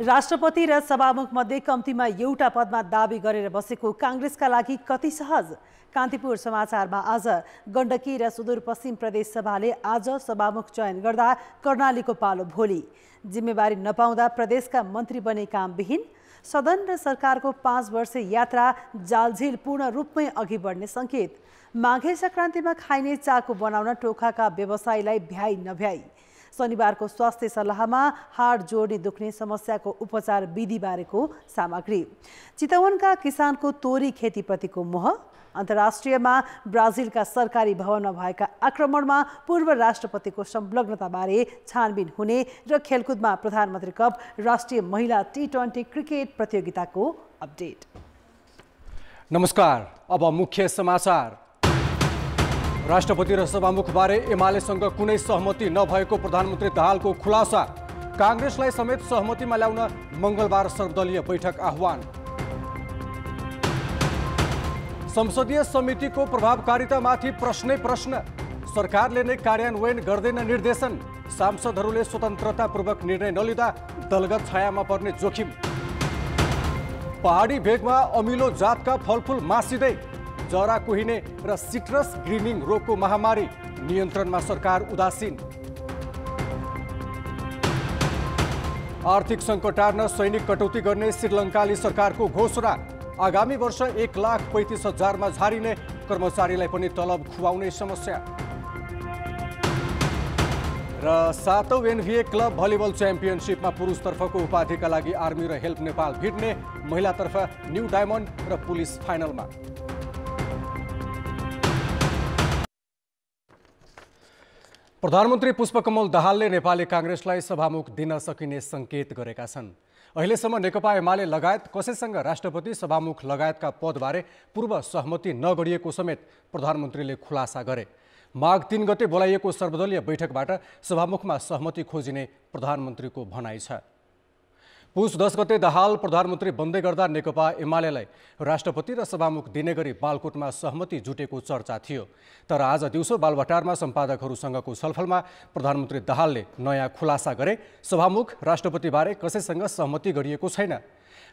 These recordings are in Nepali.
राष्ट्रपति र सभामुख मध्ये कम्तीमा एउटा पदमा दाबी गरेर बसेको कांग्रेसका लागि कति सहज? कान्तिपुर समाचारमा आज गण्डकी र सुदूरपश्चिम प्रदेश सभाले आज सभामुख चयन गर्दा कर्णालीको पालो भोलि। जिम्मेवारी नपाउँदा प्रदेशका मन्त्री बने कामविहीन। सदन र सरकारको 5 वर्षे यात्रा जालझिल पूर्ण रूपमै अघि बढ्ने संकेत। माघे संक्रान्तिमा खाइने चाको बनाउन टोखाका व्यवसायीलाई भ्याइ नभ्याइ। शनिबारको स्वास्थ्य सल्लाहमा हाड जोड्ने दुख्ने समस्याको उपचार विधि बारेको सामग्री। चितवनका किसानको तोरी खेतीप्रतिको मोह। अन्तर्राष्ट्रियमा ब्राजिलका सरकारी भवनमा भएका आक्रमणमा पूर्व राष्ट्रपतिको संलग्नताबारे छानबिन हुने र खेलकुदमा प्रधानमन्त्री कप राष्ट्रिय महिला T20 क्रिकेट प्रतियोगिताको अपडेट। नमस्कार, अब मुख्य समाचार। राष्ट्रपति र सभामुखबारे एमालेसँग कुनै सहमति नभएको प्रधानमन्त्री दाहालको खुलासा। कांग्रेसलाई समेत सहमतिमा ल्याउन मंगलबार सर्वदलीय बैठक आह्वान। संसदीय समितिको प्रभावकारितामाथि प्रश्नै प्रश्न। सरकारले नै कार्यान्वयन गर्दैन निर्देशन। सांसदहरूले स्वतन्त्रतापूर्वक निर्णय नलिँदा दलगत छायामा पर्ने जोखिम। पहाडी भेगमा अमिलो जातका फलफुल मासिँदै। जरा कुहिने र सिट्रस ग्रीनिङ रोगको महामारी। नियन्त्रणमा सरकार उदासीन। आर्थिक सङ्कट टार्न सैनिक कटौती गर्ने श्रीलङ्काली सरकारको घोषणा। आगामी वर्ष 1,35,000मा झारिने कर्मचारीलाई पनि तलब खुवाउने समस्या। र 7औं NBA क्लब भलिबल च्याम्पियनसिपमा पुरुषतर्फको उपाधिका लागि आर्मी र हेल्प नेपाल भिड्ने। महिलातर्फ न्यू डायमन्ड र पुलिस फाइनलमा। प्रधानमन्त्री पुष्पकमल दाहालले नेपाली कांग्रेसलाई सभामुख दिन सकिने संकेत गरेका छन्। अहिलेसम्म नेकपा एमाले लगायत कसैसँग राष्ट्रपति सभामुख लगायतका पदबारे पूर्व सहमति नगरिएको समेत प्रधानमन्त्रीले खुलासा गरे। माघ 3 गते बोलाइएको सर्वदलीय बैठकबाट सभामुखमा सहमति खोजिने प्रधानमन्त्रीको भनाइ छ। पुस 10 गते दाहाल प्रधानमन्त्री बन्दै गर्दा नेकपा एमालेलाई राष्ट्रपति र सभामुख दिने गरी बालकोटमा सहमति जुटेको चर्चा थियो। तर आज दिउँसो बालवाटारमा सम्पादकहरूसँगको छलफलमा प्रधानमन्त्री दाहालले नयाँ खुलासा गरे। सभामुख राष्ट्रपतिबारे कसैसँग सहमति गरिएको छैन।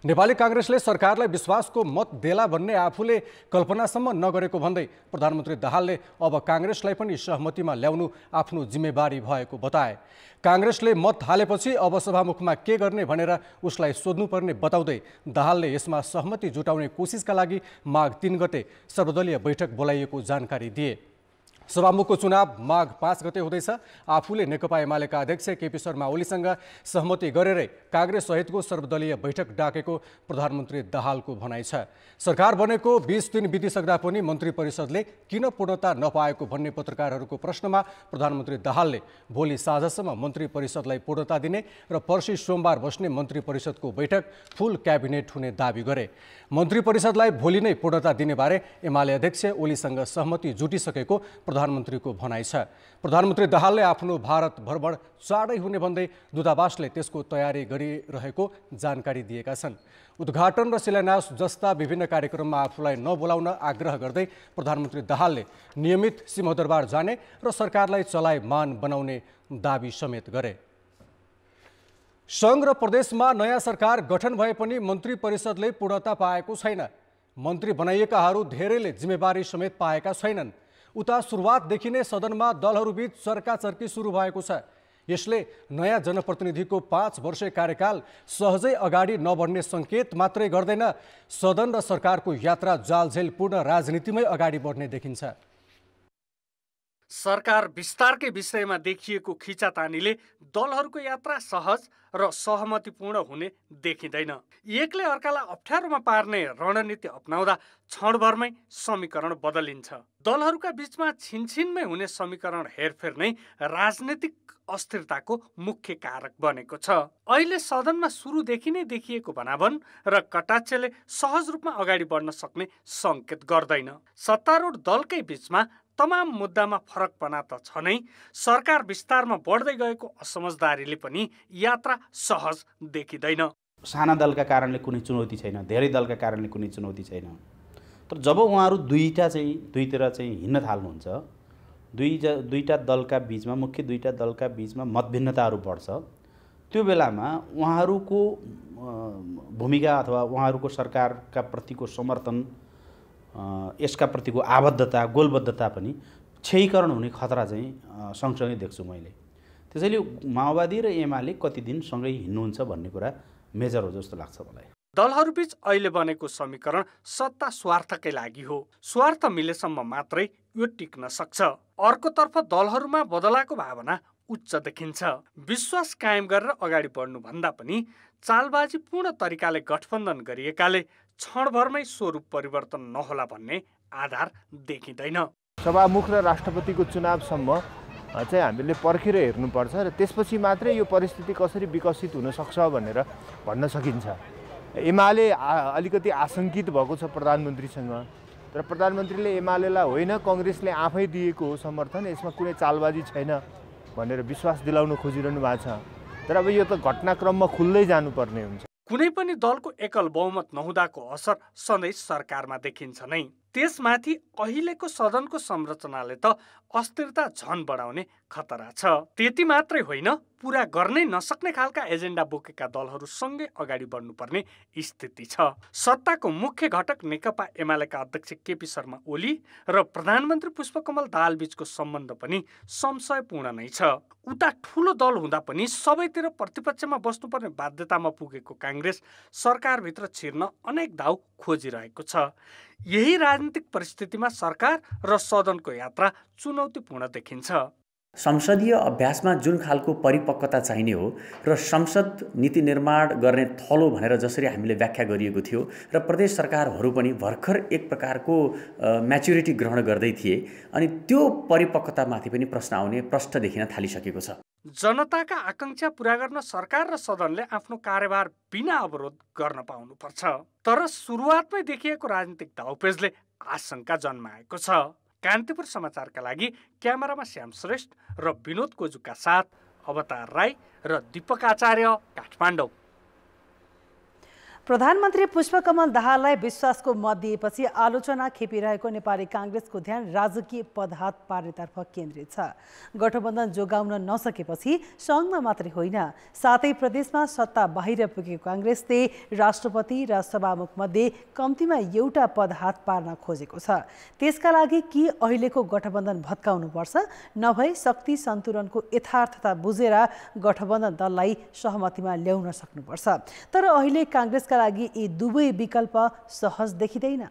नेपाली कांग्रेसले सरकारलाई विश्वासको मत देला भन्ने आफूले कल्पनासम्म नगरेको भन्दै प्रधानमन्त्री दाहालले अब कांग्रेसलाई पनि सहमतिमा ल्याउनु आफ्नो जिम्मेवारी भएको बताए। कांग्रेसले मत हालेपछि अब सभामुखमा के गर्ने भनेर उसलाई सोध्नुपर्ने बताउँदै दाहालले यसमा सहमति जुटाउने कोसिसका लागि माघ 3 गते सर्वदलीय बैठक बोलाइएको जानकारी दिए। सभामुखको चुनाव माघ 5 गते हुँदैछ। आफूले नेकपा एमालेका अध्यक्ष केपी शर्मा ओलीसँग सहमति गरेरै कांग्रेस सहितको सर्वदलीय बैठक डाकेको प्रधानमन्त्री दाहालको भनाइ छ। सरकार बनेको 20 दिन बितिसक्दा पनि मन्त्री परिषदले किन पूर्णता नपाएको भन्ने पत्रकारहरूको प्रश्नमा प्रधानमन्त्री दाहालले भोलि साँझसम्म मन्त्री परिषदलाई पूर्णता दिने र पर्सि सोमबार बस्ने मन्त्री परिषदको बैठक फुल क्याबिनेट हुने दावी गरे। मन्त्री परिषदलाई भोलि नै पूर्णता दिने बारे एमाले अध्यक्ष ओलीसँग सहमति जुटिसकेको प्रधानमन्त्रीको भनाइ छ। प्रधानमन्त्री दाहालले आफ्नो भारत भ्रमण चाँडै हुने भन्दै दूतावासले त्यसको तयारी गरिरहेको जानकारी दिएका छन्। उद्घाटन र शिलान्यास जस्ता विभिन्न कार्यक्रममा आफूलाई नबोलाउन आग्रह गर्दै प्रधानमन्त्री दाहालले नियमित सिंहदरबार जाने र सरकारलाई चलायमान बनाउने दावी समेत गरे। सङ्घ र प्रदेशमा नयाँ सरकार गठन भए पनि मन्त्री परिषदले पूर्णता पाएको छैन। मन्त्री बनाइएकाहरू धेरैले जिम्मेवारी समेत पाएका छैनन्। उता सुरुवातदेखि नै सदनमा दलहरूबीच चर्काचर्की सुरु भएको छ। यसले नयाँ जनप्रतिनिधिको 5 वर्षे कार्यकाल सहजै अगाडि नबढ्ने संकेत मात्रै गर्दैन, सदन र सरकारको यात्रा जालझेल पूर्ण राजनीतिमै अगाडि बढ्ने देखिन्छ। सरकार विस्तारकै विषयमा देखिएको खिचातानीले दलहरूको यात्रा सहज र सहमतिपूर्ण हुने देखिँदैन। एकले अर्कालाई अप्ठ्यारोमा पार्ने रणनीति अपनाउँदा क्षणभरमै समीकरण बदलिन्छ। दलहरूका बीचमा छिनछिनमै हुने समीकरण हेरफेर नै राजनीतिक अस्थिरताको मुख्य कारक बनेको छ। अहिले सदनमा सुरुदेखि नै देखिएको भनाभन र कटाक्षले सहज रूपमा अगाडि बढ्न सक्ने संकेत गर्दैन। सत्तारूढ दलकै बीचमा तमाम मुद्दामा फरकपना त छ नै, सरकार विस्तारमा बढ्दै गएको असमझदारीले पनि यात्रा सहज देखिँदैन। साना दलका कारणले कुनै चुनौती छैन, धेरै दलका कारणले कुनै चुनौती छैन। तर जब उहाँहरू दुईतिर हिँड्न थाल्नुहुन्छ, दुईटा दलका बीचमा मुख्य दुईटा दलका बीचमा मतभिन्नताहरू बढ्छ, त्यो बेलामा उहाँहरूको भूमिका अथवा उहाँहरूको सरकारका प्रतिको समर्थन, यसका प्रतिको आबद्धता, गोलबद्धता पनि क्षयीकरण हुने खतरा चाहिँ सँगसँगै देख्छु मैले। त्यसैले माओवादी र एमाले कति दिन सँगै हिँड्नुहुन्छ भन्ने कुरा मेजर हो जस्तो लाग्छ मलाई। दलहरूबीच अहिले बनेको समीकरण सत्ता स्वार्थकै लागि हो। स्वार्थ मिलेसम्म मात्रै यो टिक्न सक्छ। अर्कोतर्फ दलहरूमा बदलाको भावना उच्च देखिन्छ। विश्वास कायम गरेर अगाडि बढ्नुभन्दा पनि चालबाजीपूर्ण तरिकाले गठबन्धन गरिएकाले क्षणभरमै स्वरूप परिवर्तन नहोला भन्ने आधार देखिँदैन। सभामुख र राष्ट्रपतिको चुनावसम्म चाहिँ हामीले पर्खेर हेर्नुपर्छ र त्यसपछि मात्रै यो परिस्थिति कसरी विकसित हुन सक्छ भनेर भन्न सकिन्छ। एमाले अलिकति आशंकित भएको छ प्रधानमन्त्रीसँग, तर प्रधानमन्त्रीले एमालेलाई होइन काङ्ग्रेसले आफै दिएको हो समर्थन, यसमा कुनै चालबाजी छैन भनेर विश्वास दिलाउन खोजिरहनु भएको छ। तर अब यो त घटनाक्रममा खुल्दै जानुपर्ने हुन्छ। कुनै पनि दलको एकल बहुमत नहुँदाको असर सधैँ सरकारमा देखिन्छ नै। त्यसमाथि अहिलेको सदनको संरचनाले त अस्थिरता झन बढाउने खतरा छ। त्यति मात्रै होइन, पुरा गर्नै नसक्ने खालका एजेन्डा बोकेका दलहरूसँगै अगाडि बढ्नुपर्ने स्थिति छ। सत्ताको मुख्य घटक नेकपा एमालेका अध्यक्ष केपी शर्मा ओली र प्रधानमन्त्री पुष्पकमल दाहाल बीचको सम्बन्ध पनि संशयपूर्ण नै छ। उता ठुलो दल हुँदा पनि सबैतिर प्रतिपक्षमा बस्नुपर्ने बाध्यतामा पुगेको काङ्ग्रेस सरकारभित्र छिर्न अनेक दाउ खोजिरहेको छ। यही राजनीतिक परिस्थितिमा सरकार र सदनको यात्रा चुनौतीपूर्ण देखिन्छ। संसदीय अभ्यासमा जुन खालको परिपक्वता चाहिने हो र संसद नीति निर्माण गर्ने थलो भनेर जसरी हामीले व्याख्या गरिएको थियो र प्रदेश सरकारहरू पनि भर्खर एक प्रकारको म्याच्युरिटी ग्रहण गर्दै थिए, अनि त्यो परिपक्वतामाथि पनि प्रश्न आउने प्रश्न देखिन थालिसकेको छ। जनताका आकांक्षा पूरा गर्न सरकार र सदनले आफ्नो कार्यभार बिना अवरोध गर्न पाउनुपर्छ। तर सुरुवातमै देखिएको राजनीतिक दाउपेचले आशंका जन्माएको छ। कान्तिपुर समाचारका लागि क्यामेरामा श्याम श्रेष्ठ र विनोद कोजुका साथ अवतार राई र दीपक आचार्य, काठमाडौँ। प्रधानमन्त्री पुष्पकमल दाहाललाई विश्वासको मत दिएपछि आलोचना खेपिरहेको नेपाली काङ्ग्रेसको ध्यान राजकीय पद हात पार्नेतर्फ केन्द्रित छ। गठबन्धन जोगाउन नसकेपछि सङ्घमा मात्रै होइन, सातै प्रदेशमा सत्ता बाहिर पुगेको काङ्ग्रेसले राष्ट्रपति र सभामुख मध्ये कम्तीमा एउटा पद हात पार्न खोजेको छ। त्यसका लागि कि अहिलेको गठबन्धन भत्काउनुपर्छ, नभए शक्ति सन्तुलनको यथार्थता बुझेर गठबन्धन दललाई सहमतिमा ल्याउन सक्नुपर्छ। तर अहिले काङ्ग्रेसका लागि यी दुवै विकल्प सहज देखिँदैन।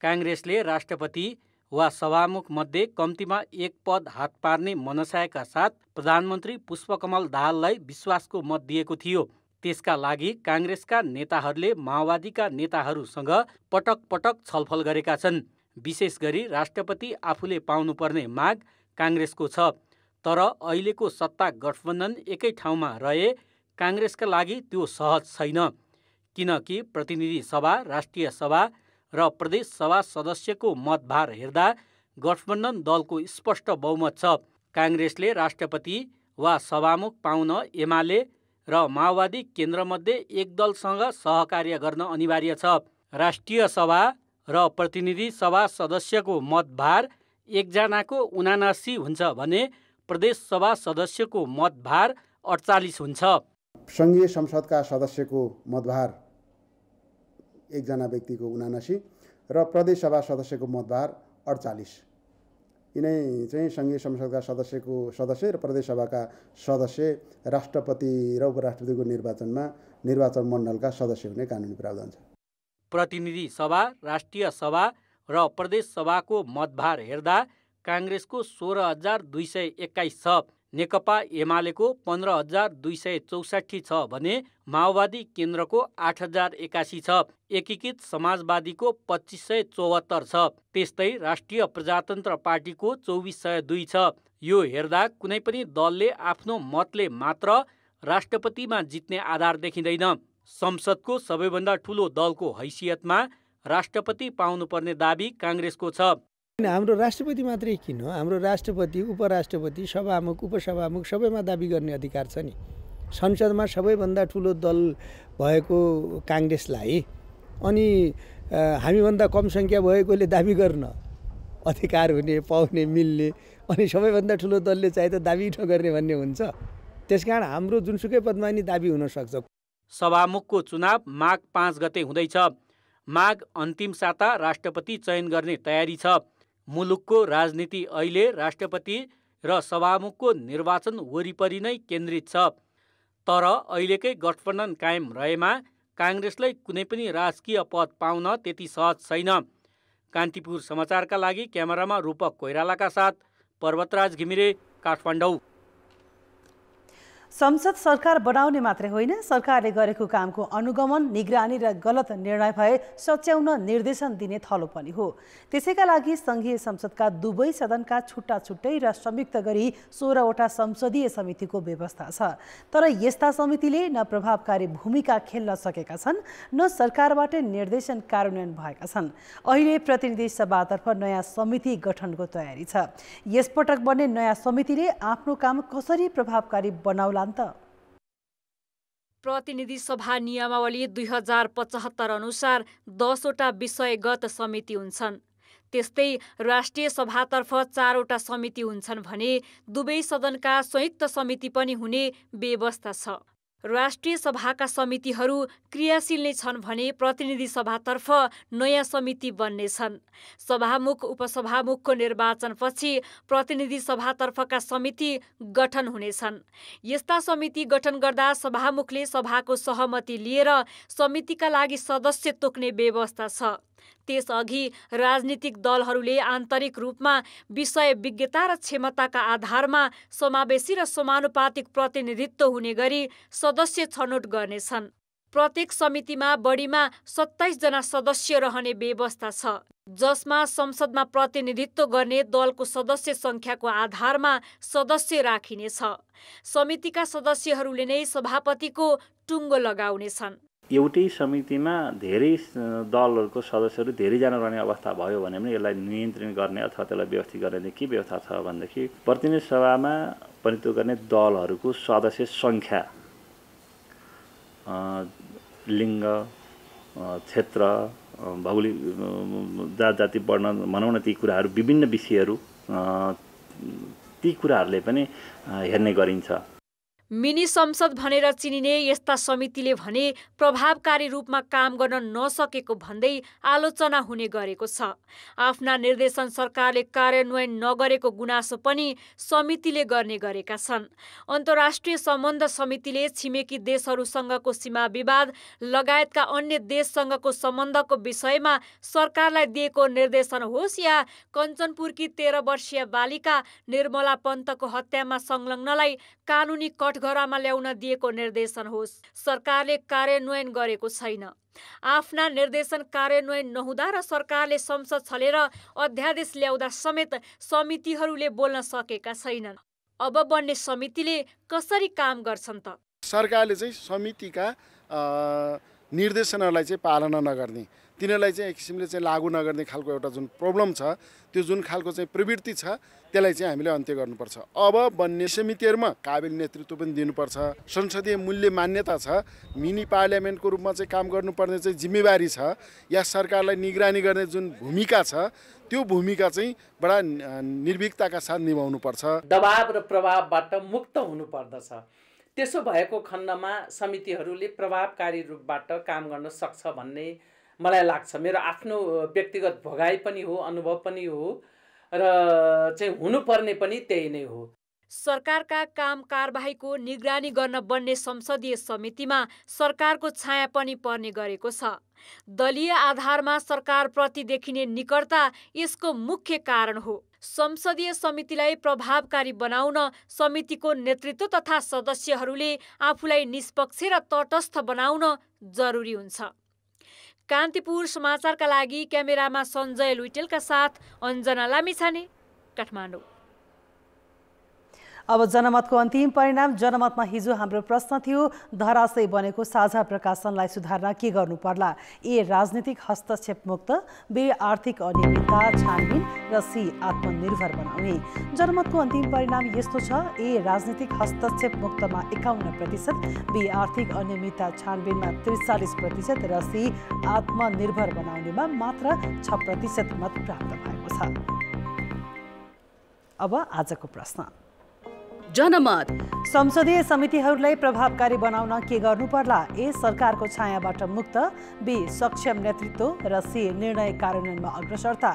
काङ्ग्रेसले राष्ट्रपति वा सभामुख मध्ये कम्तीमा एक पद हात पार्ने मनसायका साथ प्रधानमन्त्री पुष्पकमल दाहाललाई विश्वासको मत दिएको थियो। त्यसका लागि काङ्ग्रेसका नेताहरूले माओवादीका नेताहरूसँग पटक पटक छलफल गरेका छन्। विशेष गरी राष्ट्रपति आफूले पाउनुपर्ने माग काङ्ग्रेसको छ। तर अहिलेको सत्ता गठबन्धन एकै ठाउँमा रहे काङ्ग्रेसका लागि त्यो सहज छैन, किनकि प्रतिनिधि सभा, राष्ट्रिय सभा र प्रदेश सभा सदस्यको मतभार हेर्दा गठबन्धन दलको स्पष्ट बहुमत छ। काङ्ग्रेसले राष्ट्रपति वा सभामुख पाउन एमाले र माओवादी केन्द्रमध्ये एक दलसँग सहकार्य गर्न अनिवार्य छ। राष्ट्रिय सभा र प्रतिनिधि सभा सदस्यको मतभार एकजनाको 79 हुन्छ भने प्रदेश सभा सदस्यको मतभार 48 हुन्छ। सङ्घीय संसदका सदस्यको मतभार एकजना व्यक्तिको 79 र प्रदेश सभा सदस्यको मतभार 48। यिनै चाहिँ सङ्घीय संसदका सदस्य र प्रदेश सभाका सदस्य राष्ट्रपति र उपराष्ट्रपतिको निर्वाचनमा निर्वाचन मण्डलका सदस्य हुने कानुनी प्रावधान छ। प्रतिनिधि सभा, राष्ट्रिय सभा र प्रदेश सभाको मतभार हेर्दा काङ्ग्रेसको 16,221 छ, नेकपा एमालेको 15,264 छ भने माओवादी केन्द्रको 8,081 छ, एकीकृत समाजवादीको 2,574 छ, त्यस्तै राष्ट्रिय प्रजातन्त्र पार्टीको 2,402 छ। यो हेर्दा कुनै पनि दलले आफ्नो मतले मात्र राष्ट्रपतिमा जित्ने आधार देखिँदैन। संसदको सबैभन्दा ठुलो दलको हैसियतमा राष्ट्रपति पाउनुपर्ने दाबी काङ्ग्रेसको छ। हाम्रो राष्ट्रपति मात्रै किन, हाम्रो राष्ट्रपति, उपराष्ट्रपति, सभामुख, उपसभामुख सबैमा दाबी गर्ने अधिकार छ नि। संसदमा सबैभन्दा ठुलो दल भएको काङ्ग्रेसलाई अनि हामीभन्दा कम सङ्ख्या भएकोले दाबी गर्न अधिकार हुने, पाउने, मिल्ने, अनि सबैभन्दा ठुलो दलले चाहिँ त दाबी गर्ने भन्ने हुन्छ। त्यसकारण हाम्रो जुनसुकै पदमा नि दाबी हुन सक्छ। सभामुखको चुनाव माघ 5 गते हुँदैछ। माघ अन्तिम साता राष्ट्रपति चयन गर्ने तयारी छ। मुलुकको राजनीति अहिले राष्ट्रपति र सभामुखको निर्वाचन वरिपरि नै केन्द्रित छ। तर अहिलेकै गठबन्धन कायम रहेमा काङ्ग्रेसलाई कुनै पनि राजकीय पद पाउन त्यति सहज छैन। कान्तिपुर समाचारका लागि क्यामेरामा रूपक कोइरालाका साथ पर्वतराज घिमिरे, काठमाडौँ। संसद सरकार बनाउने मात्रै होइन, सरकारले गरेको कामको अनुगमन, निगरानी र गलत निर्णय भए सच्याउन निर्देशन दिने थलो पनि हो। त्यसैका लागि सङ्घीय संसदका दुवै सदनका छुट्टा छुट्टै र संयुक्त गरी 16वटा संसदीय समितिको व्यवस्था छ। तर यस्ता समितिले न प्रभावकारी भूमिका खेल्न सकेका छन्, न सरकारबाट निर्देशन कार्यान्वयन भएका छन्। अहिले प्रतिनिधि सभातर्फ नयाँ समिति गठनको तयारी छ। यसपटक बन्ने नयाँ समितिले आफ्नो काम कसरी प्रभावकारी बनाउला? प्रतिनिधि सभा नियमावली 2075 अनुसार 10वटा विषयगत समिति हुन्छन्। त्यस्तै राष्ट्रिय सभातर्फ 4वटा समिति हुन्छन् भने दुवै सदनका संयुक्त समिति पनि हुने व्यवस्था छ। राष्ट्रिय सभाका समितिहरू क्रियाशील नै छन् भने प्रतिनिधि सभातर्फ नयाँ समिति बन्नेछन्। सभामुख उपसभामुखको निर्वाचनपछि प्रतिनिधि सभातर्फका समिति गठन हुनेछन्। यस्ता समिति गठन गर्दा सभामुखले सभाको सहमति लिएर समितिका लागि सदस्य तोक्ने व्यवस्था छ। त्यसअघि राजनीतिक दलहरूले आन्तरिक रूपमा विषय विज्ञता र क्षमताका आधारमा समावेशी र समानुपातिक प्रतिनिधित्व हुने गरी सदस्य छनौट गर्नेछन्। प्रत्येक समितिमा बढीमा 27 जना सदस्य रहने व्यवस्था छ, जसमा संसदमा प्रतिनिधित्व गर्ने दलको सदस्य सङ्ख्याको आधारमा सदस्य राखिनेछ। समितिका सदस्यहरूले नै सभापतिको टुङ्गो लगाउनेछन्। एउटै समितिमा धेरै दलहरूको सदस्यहरू धेरैजना रहने अवस्था भयो भने पनि यसलाई नियन्त्रण गर्ने अथवा त्यसलाई व्यवस्थित गर्ने के व्यवस्था छ भनेदेखि प्रतिनिधि सभामा प्रतिनिधित्व गर्ने दलहरूको सदस्य सङ्ख्या, लिङ्ग, क्षेत्र, भौगोलिक जाति वर्ण भनौँ न, ती कुराहरू विभिन्न विषयहरू ती कुराहरूले पनि हेर्ने गरिन्छ। मिनी संसद भनेर चिनिने यस्ता समितिले भने प्रभावकारी रूपमा काम गर्न नसकेको भन्दै आलोचना हुने गरेको छ। आफ्ना निर्देशन सरकारले कार्यान्वयन नगरेको गुनासो पनि समितिले गर्ने गरेका छन्। अन्तर्राष्ट्रिय सम्बन्ध समितिले छिमेकी देशहरूसँगको सीमा विवाद लगायतका अन्य देशसँगको सम्बन्धको विषयमा सरकारलाई दिएको निर्देशन होस् या कञ्चनपुरकी 13 वर्षीय बालिका निर्मला पन्तको हत्यामा संलग्नलाई कानुनी कठघरामा ल्याउन दिएको निर्देशन होस्, सरकारले कार्यान्वयन गरेको छैन। आफ्ना निर्देशन कार्यान्वयन नहुँदा र सरकारले संसद छलेर अध्यादेश ल्याउँदा समेत समितिहरूले बोल्न सकेका छैनन्। अब बन्ने समितिले कसरी काम गर्छन् त? सरकारले चाहिँ समितिका निर्देशनहरूलाई चाहिँ पालना नगर्ने, तिनीहरूलाई चाहिँ एक किसिमले चाहिँ लागू नगर्ने खालको एउटा जुन प्रब्लम छ, त्यो जुन खालको चाहिँ प्रवृत्ति छ, त्यसलाई चाहिँ हामीले अन्त्य गर्नुपर्छ। अब बन्ने समितिहरूमा काबिल नेतृत्व पनि दिनुपर्छ। संसदीय मूल्य मान्यता छ, मिनी पार्लियामेन्टको रूपमा चाहिँ काम गर्नुपर्ने चाहिँ जिम्मेवारी छ, या सरकारलाई निगरानी गर्ने जुन भूमिका छ, त्यो भूमिका चाहिँ बडा निर्भीकताका साथ निभाउनुपर्छ। दबाव र प्रभावबाट मुक्त हुनुपर्दछ। त्यसो भएको खण्डमा समितिहरूले प्रभावकारी रूपबाट काम गर्न सक्छ भन्ने मलाई लाग्छ। मेरो आफ्नो व्यक्तिगत भोगाइ पनि हो, अनुभव पनि हो र चाहिँ हुनुपर्ने पनि त्यही नै हो। सरकारका काम कारबाहीको निगरानी गर्न बन्ने संसदीय समितिमा सरकारको छाया पनि पर्ने गरेको छ। दलीय आधारमा सरकारप्रति देखिने निकटता यसको मुख्य कारण हो। संसदीय समितिलाई प्रभावकारी बनाउन समितिको नेतृत्व तथा सदस्यहरूले आफूलाई निष्पक्ष र तटस्थ बनाउन जरुरी हुन्छ। कान्तिपुर समाचारका लागि क्यामेरामा सञ्जय लुइटेलका साथ अञ्जना लामिछाने, काठमाडौँ। अब जनमतको अन्तिम परिणाम। जनमतमा हिजो हाम्रो प्रश्न थियो, धराशयी बनेको साझा प्रकाशनलाई सुधार्न के गर्नु पर्ला? ए, राजनीतिक हस्तक्षेप मुक्त, बी, आर्थिक अनियमितता छानबिन र सी, आत्मनिर्भर बनाउने। जनमतको अन्तिम परिणाम यस्तो छ, ए, राजनीतिक हस्तक्षेप मुक्तमा 51%, बी, आर्थिक अनियमितता छानबिनमा 43% र सी, आत्मनिर्भर बनाउनेमा मात्र 6% मत प्राप्त भएको छ। अब आजको प्रश्न, जनमत संसदीय समितिहरूलाई प्रभावकारी बनाउन के गर्नु पर्ला? ए. सरकारको छायाबाट मुक्त, बी. सक्षम नेतृत्व र सी. निर्णय कार्यान्वयनमा अग्रसरता।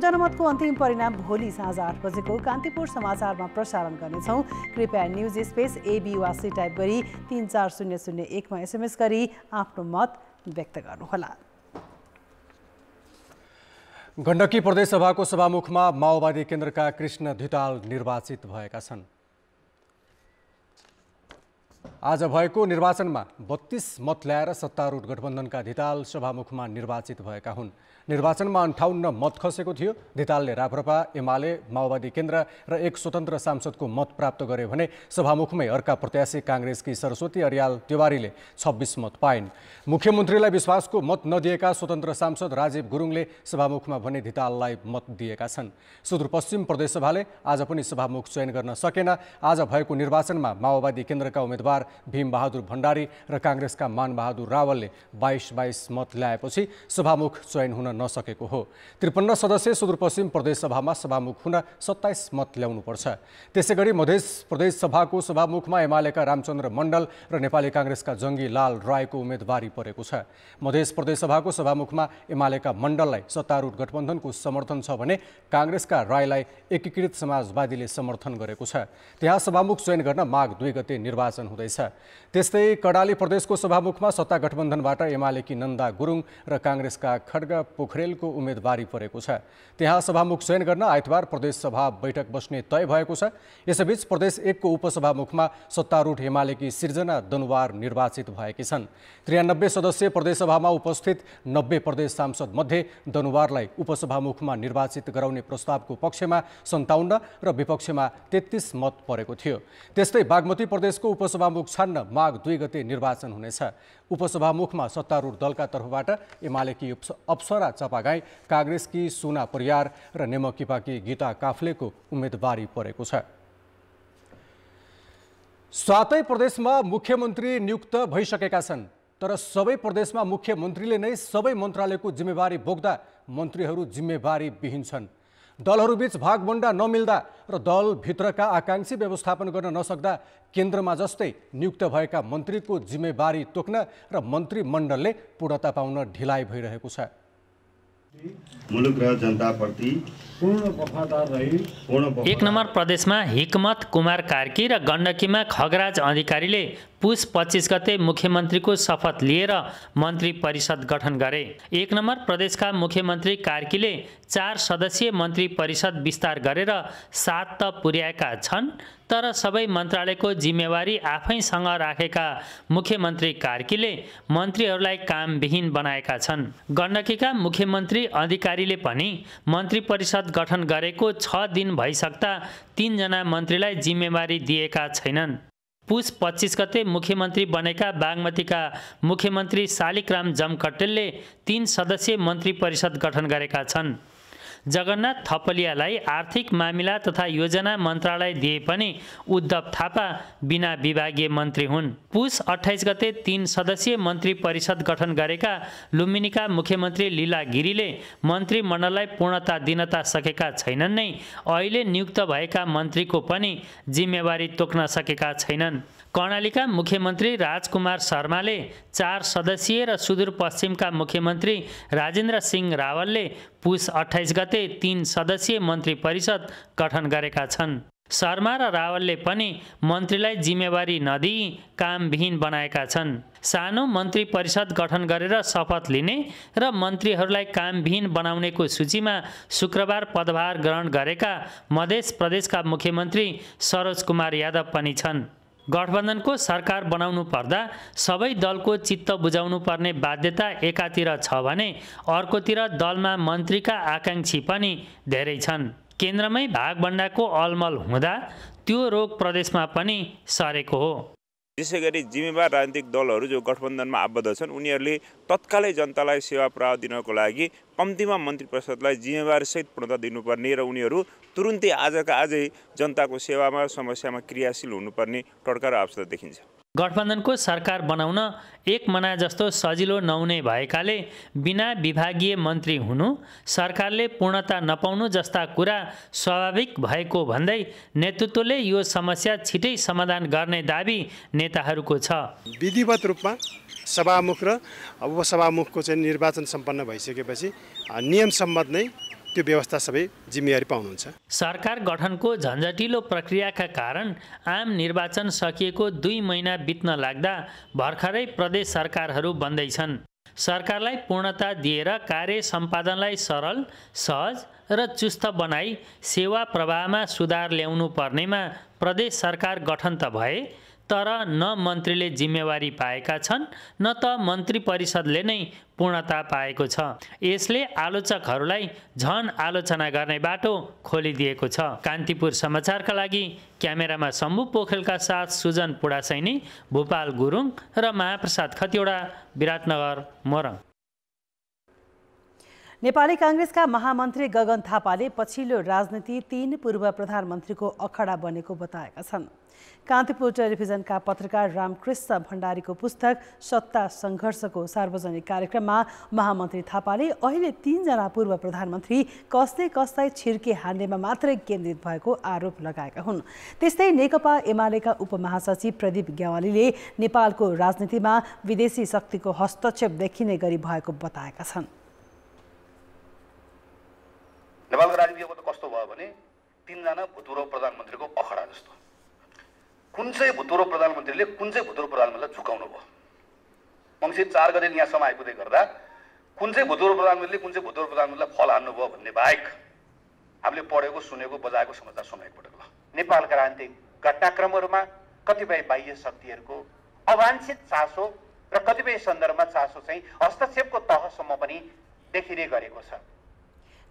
जनमतको अन्तिम परिणाम भोलि साँझ 8 बजेको कान्तिपुर समाचारमा प्रसारण गर्नेछौँ। कृपया न्युज स्पेस AB वा सी टाइप गरी 34001 मा SMS गरी आफ्नो मत व्यक्त गर्नुहोला। गण्डकी प्रदेशसभाको सभामुखमा माओवादी केन्द्रका कृष्ण धिताल निर्वाचित भएका छन्। आज भएको निर्वाचनमा 32 मत ल्याएर सत्तारूढ गठबन्धनका धिताल सभामुखमा निर्वाचित भएका हुन्। निर्वाचनमा 58 मत खसेको थियो। धितालले राप्रपा, एमाले, माओवादी केन्द्र र एक स्वतन्त्र सांसदको मत प्राप्त गरे भने सभामुखमै अर्का प्रत्याशी काङ्ग्रेसकी सरस्वती अर्याल तिवारीले 26 मत पाइन्। मुख्यमन्त्रीलाई विश्वासको मत नदिएका स्वतन्त्र सांसद राजीव गुरुङले सभामुखमा भने धिताललाई मत दिएका छन्। सुदूरपश्चिम प्रदेशसभाले आज पनि सभामुख चयन गर्न सकेन। आज भएको निर्वाचनमा माओवादी केन्द्रका उम्मेद्वार भीमबहादुर भण्डारी र काङ्ग्रेसका मानबहादुर रावलले 22 मत ल्याएपछि सभामुख चयन हुन नसकेको हो। 53 सदस्यीय सुदूरपश्चिम प्रदेशसभामा सभामुख हुन 27 मत ल्याउनुपर्छ। त्यसैगरी मध्य प्रदेश सभाको सभामुखमा एमालेका रामचन्द्र मण्डल र नेपाली काङ्ग्रेसका जङ्गी लाल रायको उम्मेदवारी परेको छ। मध्य प्रदेश सभाको सभामुखमा एमालेका मण्डललाई सत्तारूढ गठबन्धनको समर्थन छ भने काङ्ग्रेसका रायलाई एकीकृत समाजवादीले समर्थन गरेको छ। त्यहाँ सभामुख चयन गर्न माघ 2 गते निर्वाचन हुँदैछ। त्यस्तै कर्णाली प्रदेशको सभामुखमा सत्ता गठबन्धनबाट एमालेकी नन्दा गुरुङ र काङ्ग्रेसका खड्ग पोखरेलको उम्मेदवारी परेको छ। त्यहाँ सभामुख चयन गर्न आइतबार प्रदेश सभा बैठक बस्ने तय भएको छ। यसैबीच प्रदेश 1 को उपसभामुखमा सत्तारूढ एमालेकी सिर्जना दनुवार निर्वाचित भएकी छन्। 93 सदस्यीय प्रदेशसभामा उपस्थित 90 प्रदेश सांसद मध्ये दनुवारलाई उपसभामुखमा निर्वाचित गराउने प्रस्तावको पक्षमा 57 र विपक्षमा 33 मत परेको थियो। त्यस्तै बागमती प्रदेशको उपसभामुख छान्न माघ 2 गते निर्वाचन हुनेछ। उपसभामुखमा सत्तारूढ दलका तर्फबाट एमालेकी अप्सरा चपागाई, काङ्ग्रेसकी सुना परियार र नेमकिपाकी गीता काफ्लेको उम्मेदवारी परेको छ। 7 प्रदेशमा मुख्यमन्त्री नियुक्त भइसकेका छन्, तर सबै प्रदेशमा मुख्यमन्त्रीले नै सबै मन्त्रालयको जिम्मेवारी बोक्दा मन्त्रीहरू जिम्मेवारी विहीन छन्। दलहरूबीच भागबण्डा नमिल्दा र दलभित्रका आकाङ्क्षी व्यवस्थापन गर्न नसक्दा केन्द्रमा जस्तै नियुक्त भएका मन्त्रीको जिम्मेवारी तोक्न र मन्त्रीमण्डलले पूर्णता पाउन ढिलाइ भइरहेको छ। मुलुक र जनताप्रति पूर्ण वफादार रही 1 नम्बर प्रदेशमा हिकमत कुमार कार्की र गण्डकीमा खगराज अधिकारीले पुस 25 गते मुख्यमन्त्रीको शपथ लिएर मन्त्री परिषद गठन गरे। 1 नम्बर प्रदेशका मुख्यमन्त्री कार्कीले 4 सदस्यीय मन्त्री परिषद विस्तार गरेर 7 त पुर्याएका छन्, तर सबै मन्त्रालयको जिम्मेवारी आफैसँग राखेका मुख्यमन्त्री कार्कीले मन्त्रीहरूलाई कामविहीन बनाएका छन्। गण्डकीका मुख्यमन्त्री अधिकारीले पनि मन्त्री परिषद गठन गरेको 6 दिन भइसक्दा 3 जना मन्त्रीलाई जिम्मेवारी दिएका छैनन्। पुस 25 गते मुख्यमन्त्री बनेका बागमतीका मुख्यमन्त्री शालिग्राम जमकट्टेलले 3 सदस्यीय मन्त्री परिषद गठन गरेका छन्। जगन्नाथ थपलियालाई आर्थिक मामिला तथा योजना मन्त्रालय दिए पनि उद्धव थापा बिना विभागीय मन्त्री हुन्। पुस 28 गते 3 सदस्यीय मन्त्री परिषद गठन गरेका लुम्बिनीका मुख्यमन्त्री लीला गिरीले मन्त्रीमण्डललाई पूर्णता दिन त सकेका छैनन् नै, अहिले नियुक्त भएका मन्त्रीको पनि जिम्मेवारी तोक्न सकेका छैनन्। कर्णालीका मुख्यमन्त्री राजकुमार शर्माले 4 सदस्यीय र सुदूरपश्चिमका मुख्यमन्त्री राजेन्द्र सिंह रावलले पुस 28 गते 3 सदस्यीय मन्त्री परिषद गठन गरेका छन्। शर्मा र रावलले पनि मन्त्रीलाई जिम्मेवारी नदिई कामविहीन बनाएका छन्। सानो मन्त्री परिषद गठन गरेर शपथ लिने र मन्त्रीहरूलाई कामविहीन बनाउनेको सूचीमा शुक्रबार पदभार ग्रहण गरेका मध्य प्रदेशका मुख्यमन्त्री सरोज कुमार यादव पनि छन्। गठबन्धनको सरकार बनाउनु पर्दा सबै दलको चित्त बुझाउनु पर्ने बाध्यता एकातिर छ भने अर्कोतिर दलमा मन्त्रीका आकाङ्क्षी पनि धेरै छन्। केन्द्रमै भागभण्डाको अलमल हुँदा त्यो रोग प्रदेशमा पनि सरेको हो। त्यसैगरी जिम्मेवार राजनीतिक दलहरू जो गठबन्धनमा आबद्ध छन् उनीहरूले तत्कालै जनतालाई सेवा पुर्याउ दिनको लागि कम्तीमा मन्त्री परिषदलाई जिम्मेवारीसहित पूर्णता दिनुपर्ने र उनीहरू तुरुन्तै आजका आजै जनताको सेवामा समस्यामा क्रियाशील हुनुपर्ने टड्का र आवश्यकता देखिन्छ। गठबन्धनको सरकार बनाउन एक मना जस्तो सजिलो नहुने भएकाले बिना विभागीय मन्त्री हुनु, सरकारले पूर्णता नपाउनु जस्ता कुरा स्वाभाविक भएको भन्दै नेतृत्वले यो समस्या छिटै समाधान गर्ने दाबी नेताहरूको छ। विधिवत रूपमा सभामुख र उपसभामुखको चाहिँ निर्वाचन सम्पन्न भइसकेपछि नियम सम्बद्ध नै त्यो व्यवस्था सबै जिम्मेवारी पाउनुहुन्छ। सरकार गठनको झन्झटिलो प्रक्रियाका कारण आम निर्वाचन सकिएको 2 महिना बित्न लाग्दा भर्खरै प्रदेश सरकारहरू बन्दैछन्। सरकारलाई पूर्णता दिएर कार्य सम्पादनलाई सरल, सहज र चुस्त बनाई सेवा प्रवाहमा सुधार ल्याउनु पर्नेमा प्रदेश सरकार गठन त भए, तर न मन्त्रीले जिम्मेवारी पाएका छन् न त मन्त्री परिषदले नै पूर्णता पाएको छ। यसले आलोचकहरूलाई झन आलोचना गर्ने बाटो खोलिदिएको छ। कान्तिपुर समाचारका लागि क्यामेरामा शम्भु पोखरेलका साथ सुजन पुडासैनी, भूपाल गुरुङ र महाप्रसाद खतिवडा, विराटनगर, मोरङ। नेपाली कांग्रेसका महामन्त्री गगन थापाले पछिल्लो राजनीति 3 पूर्व प्रधानमन्त्रीको अखडा बनेको बताएका छन्। कान्तिपुर टेलिभिजनका पत्रकार रामकृष्ण भण्डारीको पुस्तक सत्ता सङ्घर्षको सार्वजनिक कार्यक्रममा महामन्त्री थापाले अहिले 3 जना पूर्व प्रधानमन्त्री कसले कसलाई छिर्के हान्नेमा मात्रै केन्द्रित भएको आरोप लगाएका हुन्। त्यस्तै नेकपा एमालेका उपमहासचिव प्रदीप ग्यावालीले नेपालको राजनीतिमा विदेशी शक्तिको हस्तक्षेप देखिने गरी भएको बताएका छन्। नेपालको राजनीति अब कस्तो भयो भने 3 जना भूतपूर्व प्रधानमन्त्रीको अखडा जस्तो। कुन चाहिँ भूतपूर्व प्रधानमन्त्रीले कुन चाहिँ भूतपूर्व प्रधानमन्त्रीलाई झुकाउनु भयो। मङ्सिर 4 गते यहाँसम्म आइपुग्दै गर्दा कुन चाहिँ भूतपूर्व प्रधानमन्त्रीले कुन चाहिँ भूतपूर्व प्रधानमन्त्रीलाई फल हान्नु भयो भन्ने बाहेक हामीले पढेको, सुनेको, बजाएको समाचार सुन्न एकपटक ल। नेपालका राजनीतिक घटनाक्रमहरूमा कतिपय बाह्य शक्तिहरूको अवांछित चासो र कतिपय सन्दर्भमा चासो चाहिँ हस्तक्षेपको तहसम्म पनि देखिने गरेको छ।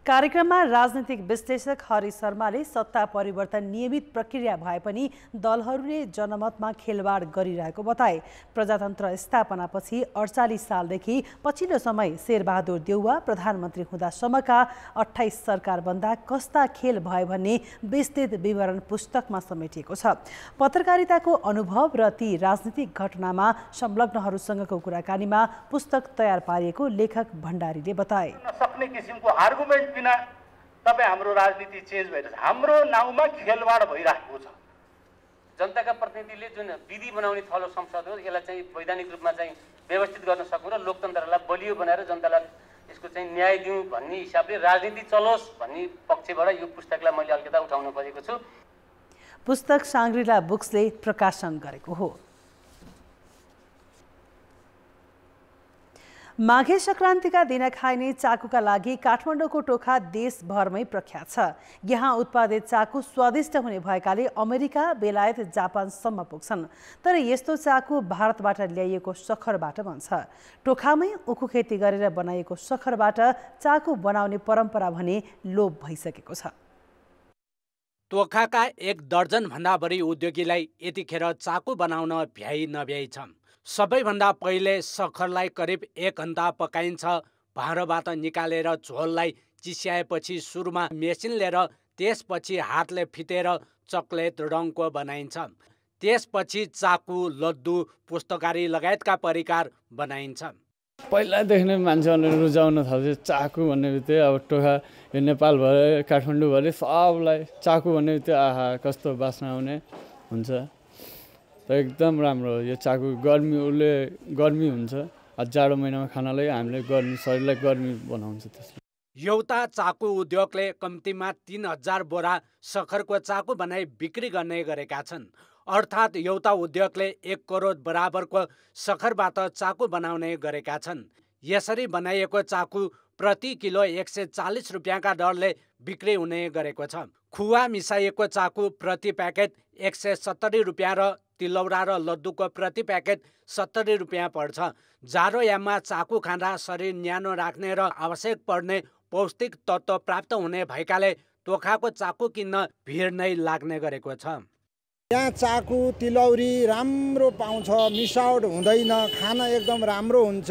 कार्यक्रममा राजनीतिक विश्लेषक हरि शर्माले सत्ता परिवर्तन नियमित प्रक्रिया भए पनि दलहरूले जनमतमा खेलवाड गरिरहेको बताए। प्रजातन्त्र स्थापनापछि 48 सालदेखि पछिल्लो समय शेरबहादुर देउवा प्रधानमन्त्री हुँदासम्मका 28 सरकार बन्दा कस्ता खेल भए भन्ने विस्तृत विवरण पुस्तकमा समेटिएको छ। पत्रकारिताको अनुभव र ती राजनीतिक घटनामा संलग्नहरूसँगको कुराकानीमा पुस्तक तयार पारिएको लेखक भण्डारीले बताए। सक्ने किसिमको आर्गुमेन्ट बिना तपाईँ हाम्रो राजनीति चेन्ज भइरहेछ। हाम्रो नाउँमा खेलवाड भइरहेको छ। जनताका प्रतिनिधिले जुन विधि बनाउने थलो संसद हो, यसलाई चाहिँ वैधानिक रूपमा चाहिँ व्यवस्थित गर्न सक्नु र लोकतन्त्रलाई बलियो बनाएर जनतालाई यसको चाहिँ न्याय दिउँ भन्ने हिसाबले राजनीति चलोस् भन्ने पक्षबाट यो पुस्तकलाई मैले अलिकता उठाउन खोजेको छु। पुस्तक साङ्ग्रिला बुक्सले प्रकाशन गरेको हो। माघे संक्रान्तिका दिन खाइने चाकुका लागि काठमाडौँको टोखा देशभरमै प्रख्यात छ। यहाँ उत्पादित चाकु स्वादिष्ट हुने भएकाले अमेरिका, बेलायत, जापानसम्म पुग्छन्। तर यस्तो चाकु भारतबाट ल्याइएको सखरबाट बन्छ। टोखामै उखु खेती गरेर बनाइएको सखरबाट चाकु बनाउने परम्परा भने लोप भइसकेको छ। टोखाका 1 दर्जनभन्दा बढी उद्योगीलाई यतिखेर चाकु बनाउन भ्याइ नभ्याइ छ। सबैभन्दा पहिले सखरलाई करिब 1 घण्टा पकाइन्छ। भाँडोबाट निकालेर झोललाई चिस्याएपछि सुरुमा मेसिन लिएर त्यसपछि हातले फिटेर चकलेट रङको बनाइन्छ। त्यसपछि चाकु, लड्डु, पुस्तकारी लगायतका परिकार बनाइन्छ। पहिलादेखि नै मान्छेहरूले रुचाउन थाल्छ चाकु भन्ने बित्तिकै। अब टोखा यो नेपाल भयो, काठमाडौँ भयो, सबलाई चाकु भन्ने बित्तिकै आहा कस्तो बास्ना आउने हुन्छ। एकदम राम्रो हो यो चाकु। गर्मी हुन्छ। जाडो महिनामा खानालाई हामीले गर्मी, शरीरलाई गर्मी बनाउँछ त्यसले। एउटा चाकु उद्योगले कम्तीमा 3000 बोरा सखरको चाकु बनाई बिक्री गर्ने गरेका छन्। अर्थात् एउटा उद्योगले 1 करोड बराबरको सखरबाट चाकु बनाउने गरेका छन्। यसरी बनाइएको चाकु प्रति किलो 140 रुपियाँका दरले बिक्री हुने गरेको छ। खुवा मिसाइएको चाकु प्रति प्याकेट 170 रुपियाँ र तिलौरा र लड्डुको प्रति प्याकेट 70 रुपियाँ पर्छ। जाडो याममा चाकु खाँदा शरीर न्यानो राख्ने र आवश्यक पर्ने पौष्टिक तत्त्व प्राप्त हुने भएकाले टोखाको चाकु किन्न भिड नै लाग्ने गरेको छ। यहाँ चाकु, तिलौरी राम्रो पाउँछ, मिसावट हुँदैन, खाना एकदम राम्रो हुन्छ।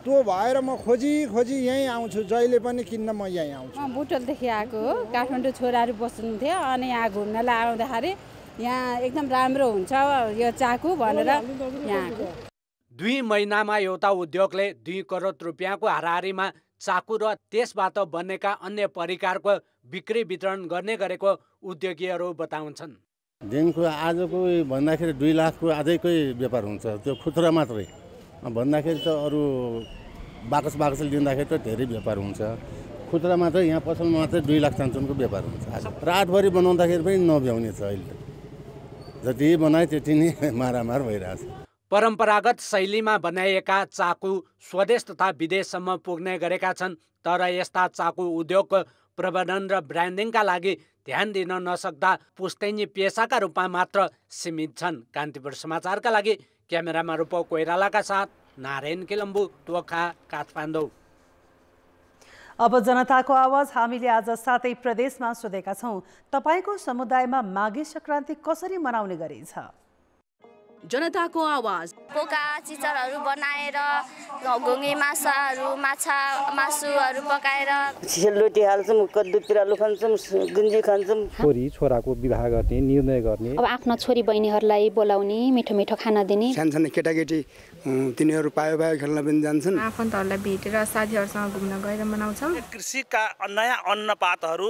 त्यो भएर म खोजी यहीँ आउँछु। जहिले पनि किन्न म यहीँ आउँछु। म बुटोलदेखि आएको हो। काठमाडौँ छोराहरू बस्नुहुन्थ्यो अनि यहाँ घुम्नलाई आउँदाखेरि यहाँ एकदम राम्रो हुन्छ यो चाकु भनेर यहाँ 2 महिनामा एउटा उद्योगले 2 करोड रुपियाँको हाराहारीमा चाकु र त्यसबाट बनेका अन्य परिकारको बिक्री वितरण गर्ने गरेको उद्योगीहरू बताउँछन्। दिनको आजको भन्दाखेरि 2 लाखको आजैकै व्यापार हुन्छ, त्यो खुद्रा मात्रै भन्दाखेरि त अरू बाकस लिँदाखेरि त धेरै व्यापार हुन्छ। खुद्रा मात्रै यहाँ पसलमा मात्रै 2 लाख चान्चुनको व्यापार हुन्छ। रातभरि बनाउँदाखेरि पनि नभ्याउने छ, अहिले जति बनाए त्यति नै मारामार भइरहेछ। परम्परागत शैलीमा बनाइएका चाकु स्वदेश तथा विदेशसम्म पुग्ने गरेका छन्, तर यस्ता चाकु उद्योगको प्रबन्धन र ब्रान्डिङका लागि ध्यान दिन नसक्दा पुस्तैनी पेसाका रूपमा मात्र सीमित छन्। कान्तिपुर समाचारका लागि क्यामेरामा रूपौ कोइरालाका साथ नारायण किलम्बु, टोखा, काठमाडौँ। अब जनताको आवाज हामीले आज 7 प्रदेशमा सोधेका छौँ, तपाईको समुदायमा माघे संक्रान्ति कसरी मनाउने गरिन्छ? जनताको आवाज पोका चिचरहरू बनाएर घोङ्गे मासुहरू पकाएर सेलरोटी हाल्छौँ, कद्दु पिरालु खान्छौँ, गुन्जी खान्छौँ। छोरी छोराको विवाह गर्ने निर्णय गर्ने, अब आफ्नो छोरी बहिनीहरूलाई बोलाउने, मिठो मिठो खाना दिने। सानसानो केटाकेटी तिनीहरू पायो खेल्न पनि जान्छन्। आफन्तहरूलाई भेटेर साथीहरूसँग घुम्न गएर मनाउँछौँ। कृषिका नयाँ अन्नपातहरू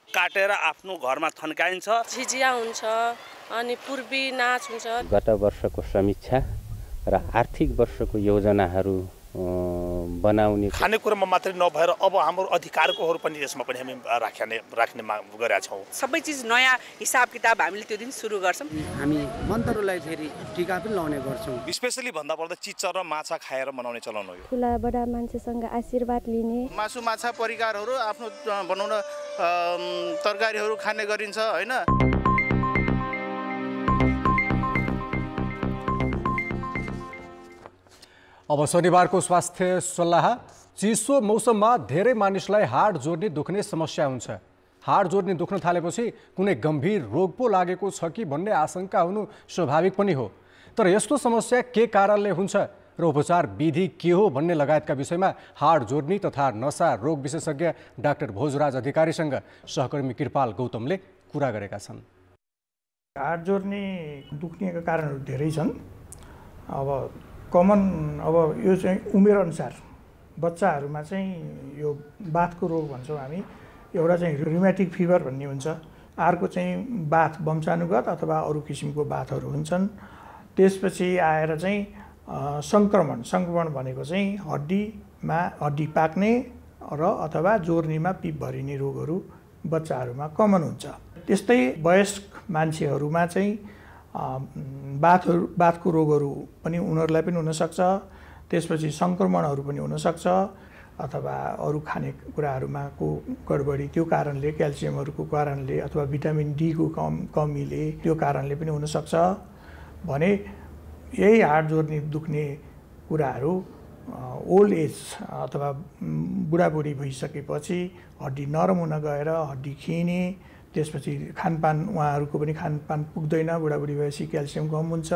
काटेर आफ्नो घरमा थन्काइन्छ। झिझिया हुन्छ अनि पूर्वी नाच हुन्छ। गत वर्षको समीक्षा र आर्थिक वर्षको योजनाहरू बनाउने, खानेकुरामा मात्रै नभएर अब हाम्रो अधिकारकोहरू पनि यसमा पनि हामी राख्ने माग गरेका छौँ। सबै चिज नयाँ हिसाब किताब हामीले त्यो दिन सुरु गर्छौँ। हामी मन्तरलाई फेरि टीका पनि लाउने गर्छौँ। स्पेशली भन्दा पर्दा चिचर र माछा खाएर मनाउने चलन हो। ठुला बडा मान्छेसँग आशीर्वाद लिने, मासु माछा परिकारहरू आफ्नो बनाउन तरकारीहरू खाने गरिन्छ हैन। अब शनिबारको स्वास्थ्य सल्लाह। चिसो मौसममा धेरै मानिसलाई हाड जोड्ने दुख्ने समस्या हुन्छ। हाड जोड्ने दुख्न थालेपछि कुनै गम्भीर रोग पो लागेको छ कि भन्ने आशंका हुनु स्वाभाविक पनि हो। तर यस्तो समस्या के कारणले हुन्छ र उपचार विधि के हो भन्ने लगायतका विषयमा हाड जोड्ने तथा नसा रोग विशेषज्ञ डाक्टर भोजराज अधिकारीसँग सहकर्मी कृपाल गौतमले कुरा गरेका छन्। हाड जोड्ने दुख्नेका कारणहरू धेरै छन्। अब यो चाहिँ उमेरअनुसार बच्चाहरूमा चाहिँ यो बाथको रोग भन्छौँ हामी। एउटा चाहिँ रिमेटिक फिभर भन्ने हुन्छ, अर्को चाहिँ बाथ वंशानुगत अथवा अरू किसिमको बाथहरू हुन्छन्। त्यसपछि आएर चाहिँ सङ्क्रमण भनेको चाहिँ हड्डी पाक्ने र अथवा जोर्नीमा पिप भरिने रोगहरू बच्चाहरूमा कमन हुन्छ। त्यस्तै वयस्क मान्छेहरूमा चाहिँ बाथको रोगहरू पनि उनीहरूलाई पनि हुनसक्छ। त्यसपछि सङ्क्रमणहरू पनि हुनसक्छ अथवा अरू खानेकुराहरूमा गडबडी, त्यो कारणले, क्याल्सियमहरूको कारणले अथवा भिटामिन डीको कमीले त्यो कारणले पनि हुनसक्छ भने यही हाड जोड्ने दुख्ने कुराहरू ओल्ड एज अथवा बुढाबुढी भइसकेपछि हड्डी नरम हुन गएर हड्डी खिने, त्यसपछि खानपान उहाँहरूको पनि खानपान पुग्दैन, बुढाबुढी भएपछि क्याल्सियम कम हुन्छ,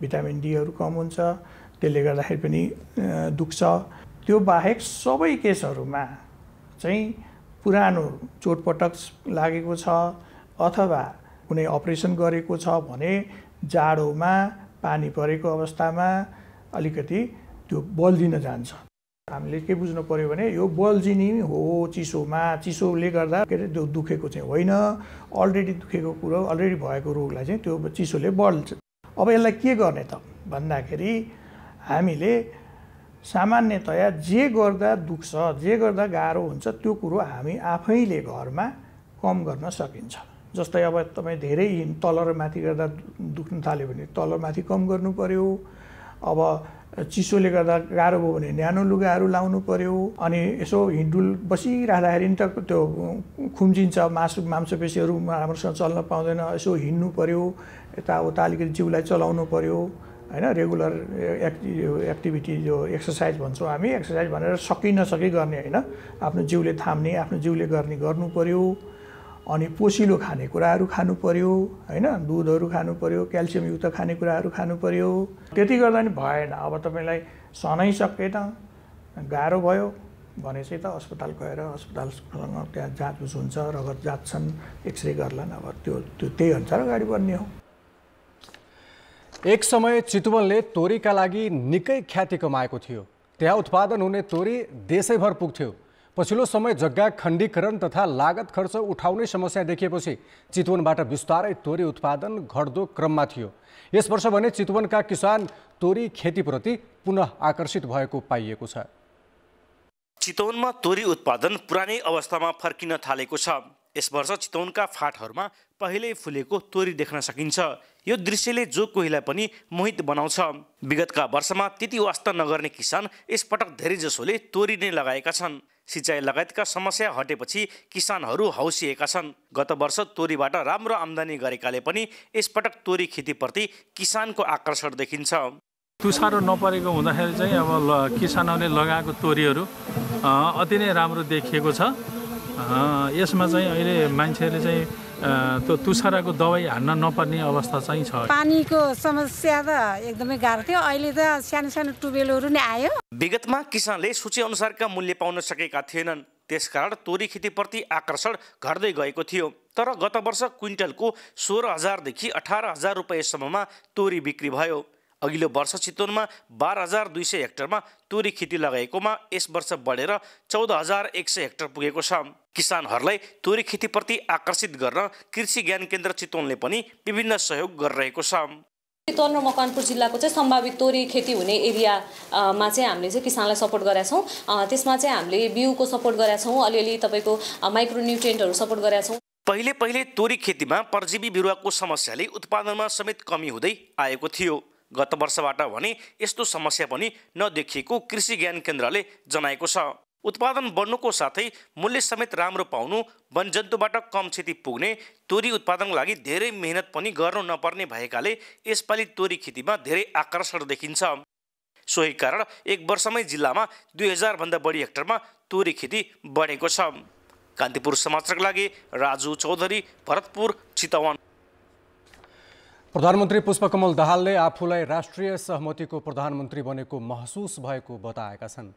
भिटामिन डीहरू कम हुन्छ, त्यसले गर्दाखेरि पनि दुख्छ। त्यो बाहेक सबै केसहरूमा चाहिँ पुरानो चोटपटक लागेको छ अथवा कुनै अपरेसन गरेको छ भने जाडोमा पानी परेको अवस्थामा अलिकति त्यो बल्झिन जान्छ। हामीले के बुझ्नु पर्यो भने यो बल्झिने हो चिसोले गर्दा के अरे त्यो दुखेको चाहिँ होइन, अलरेडी दुखेको कुरो, अलरेडी भएको रोगलाई चाहिँ त्यो चिसोले बढ्छ। अब यसलाई के गर्ने त भन्दाखेरि हामीले सामान्यतया जे गर्दा दुख्छ, जे गर्दा गाह्रो हुन्छ त्यो कुरो हामी आफैले घरमा कम गर्न सकिन्छ। जस्तै अब तपाईँ धेरै तल र माथि गर्दा दुख्न थाल्यो भने तल माथि कम गर्नु पर्यो। अब चिसोले गर्दा गाह्रो भयो भने न्यानो लुगाहरू लाउनु पर्यो। अनि यसो हिँडुल बसिराख्दाखेरि नि त त्यो खुम्चिन्छ, मांसपेशीहरू राम्रोसँग चल्न पाउँदैन, यसो हिँड्नु पर्यो, यताउता अलिकति जिउलाई चलाउनु पर्यो हैन। रेगुलर एक्टिभिटी जो एक्सर्साइज भन्छौँ हामी, एक्सर्साइज भनेर सकि नसकि गर्ने होइन, आफ्नो जिउले थाम्ने, आफ्नो जिउले गर्नु पर्यो। अनि पोसिलो खानेकुराहरू खानु पर्यो हैन, दुधहरू खानु पर्यो, क्याल्सियमयुक्त खानेकुराहरू खानु पर्यो। त्यति गर्दा नि भएन। अब तपाईँलाई सनै सकेन, गाह्रो भयो, भने चाहिँ त अस्पताल गएर अस्पतालसँग त्यहाँ जाँच हुन्छ, रगत जाँच्छन्, एक्सरे गर्लान्, अब त्यो त्यही अनुसार अगाडि बढ्ने हो। एक समय चितवनले तोरीका लागि निकै ख्याति कमाएको थियो। त्यहाँ उत्पादन हुने तोरी देशैभर पुग्थ्यो। पछिल्लो समय जग्गा खण्डीकरण तथा लागत खर्च उठाउने समस्या देखिएपछि चितवनबाट बिस्तारै तोरी उत्पादन घट्दो क्रममा थियो। यस वर्ष भने चितवनका किसान तोरी खेतीप्रति पुनः आकर्षित भएको पाइएको छ। चितवनमा तोरी उत्पादन पुरानै अवस्थामा फर्किन थालेको छ। यस वर्ष चितवनका फाँटहरूमा पहिल्यै फुलेको तोरी देख्न सकिन्छ। यो दृश्यले जो कोहीलाई पनि मोहित बनाउँछ। विगतका वर्षमा त्यति वास्ता नगर्ने किसान यसपटक धेरैजसोले तोरी नै लगाएका छन्। सिँचाइ लगायतका समस्या हटेपछि किसानहरू हौसिएका छन्। गत वर्ष तोरीबाट राम्रो आम्दानी गरेकाले पनि यसपटक तोरी खेतीप्रति किसानको आकर्षण देखिन्छ। तुसारो नपरेको हुँदाखेरि चाहिँ अब किसानहरूले लगाएको तोरीहरू अति नै राम्रो देखिएको छ। यसमा चाहिँ अहिले मान्छेहरूले चाहिँ त्यो तुसाराको दबाई हान्न नपर्ने अवस्था चाहिँ छ। पानीको समस्या त एकदमै गाह्रो थियो। अहिले त सानो सानो ट्युबवेलहरू नै आयो। विगतमा किसानले सोचे अनुसारका मूल्य पाउन सकेका थिएनन्। त्यसकारण तोरी खेतीप्रति आकर्षण घट्दै गएको थियो। तर गत वर्ष क्विन्टलको 16,000 देखि 18,000 रुपैयाँसम्ममा तोरी बिक्री भयो। अघिल्लो वर्ष चितवनमा 12,200 हेक्टरमा तोरी खेती लगाएकोमा यस वर्ष बढेर 14,100 हेक्टर पुगेको छ। किसानहरूलाई तोरी खेतीप्रति आकर्षित गर्न कृषि ज्ञान केन्द्र चितवनले पनि विभिन्न सहयोग गरिरहेको छ। चितवन र मकवानपुर जिल्लाको चाहिँ सम्भावित तोरी खेती हुने एरियामा चाहिँ हामीले चाहिँ किसानलाई सपोर्ट गरेका छौँ। त्यसमा चाहिँ हामीले बिउको सपोर्ट गरेका छौँ, अलिअलि तपाईँको माइक्रोन्युट्रिएन्टहरू सपोर्ट गरेका छौँ। पहिले तोरी खेतीमा परजीवी बिरुवाको समस्याले उत्पादनमा समेत कमी हुँदै आएको थियो। गत वर्षबाट भने यस्तो समस्या पनि नदेखिएको कृषि ज्ञान केन्द्रले जनाएको छ। उत्पादन बढ्नुको साथै मूल्य समेत राम्रो पाउनु, वनजन्तुबाट कम क्षति पुग्ने, तोरी उत्पादनको लागि धेरै मेहनत पनि गर्नु नपर्ने भएकाले यसपालि तोरी खेतीमा धेरै आकर्षण देखिन्छ। सोही कारण एक वर्षमै जिल्लामा 2,000 भन्दा बढी हेक्टरमा तोरी खेती बढेको छ। कान्तिपुर समाचारका लागि राजु चौधरी, भरतपुर, चितवन। प्रधानमन्त्री पुष्पकमल दाहालले आफूलाई राष्ट्रिय सहमतिको प्रधानमन्त्री बनेको महसुस भएको बताएका छन्।